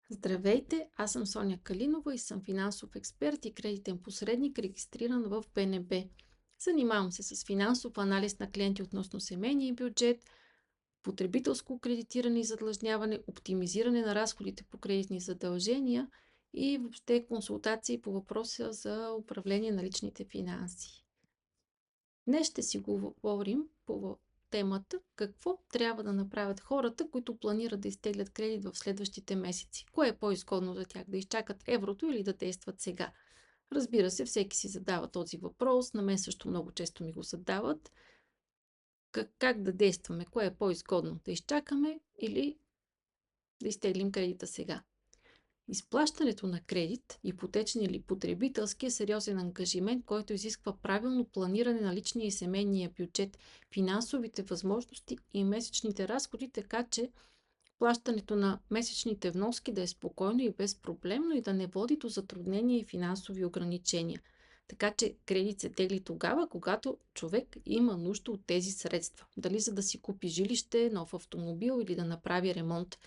Здравейте, аз съм Соня Калинова и съм финансов експерт и кредитен посредник, регистриран в БНБ. Занимавам се с финансов анализ на клиенти относно семейния бюджет, потребителско кредитиране и задлъжняване, оптимизиране на разходите по кредитни задължения и въобще консултации по въпроса за управление на личните финанси. Днес ще си говорим по темата какво трябва да направят хората, които планират да изтеглят кредит в следващите месеци. Кое е по-изгодно за тях, да изчакат еврото или да действат сега? Разбира се, всеки си задава този въпрос, на мен също много често ми го задават. Как да действаме? Кое е по-изгодно? Да изчакаме или да изтеглим кредита сега? Изплащането на кредит, ипотечен или потребителски, е сериозен ангажимент, който изисква правилно планиране на личния и семейния бюджет, финансовите възможности и месечните разходи, така че плащането на месечните вноски да е спокойно и безпроблемно и да не води до затруднения и финансови ограничения. Така че кредит се тегли тогава, когато човек има нужда от тези средства. Дали за да си купи жилище, нов автомобил или да направи ремонт.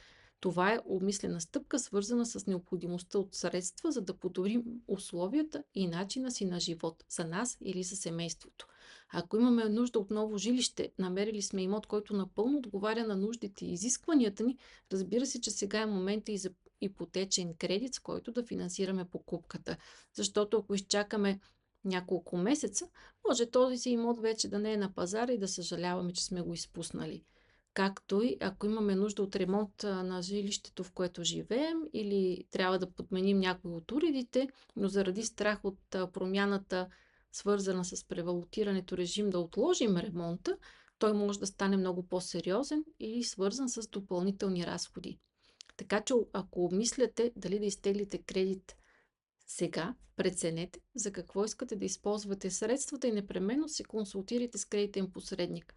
Това е обмислена стъпка, свързана с необходимостта от средства, за да подобрим условията и начина си на живот за нас или за семейството. Ако имаме нужда от ново жилище, намерили сме имот, който напълно отговаря на нуждите и изискванията ни, разбира се, че сега е момента и за ипотечен кредит, с който да финансираме покупката. Защото ако изчакаме няколко месеца, може този си имот вече да не е на пазара и да съжаляваме, че сме го изпуснали. Както и ако имаме нужда от ремонт на жилището, в което живеем, или трябва да подменим някои от уредите, но заради страх от промяната, свързана с превалутирането режим, да отложим ремонта, той може да стане много по-сериозен или свързан с допълнителни разходи. Така че ако обмисляте дали да изтеглите кредит сега, преценете за какво искате да използвате средствата и непременно се консултирайте с кредитен посредник.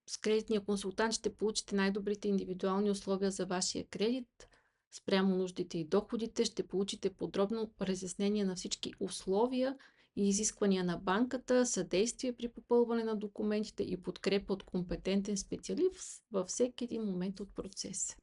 С кредитния консултант ще получите най-добрите индивидуални условия за вашия кредит, спрямо нуждите и доходите. Ще получите подробно разяснение на всички условия и изисквания на банката, съдействие при попълване на документите и подкрепа от компетентен специалист във всеки един момент от процеса.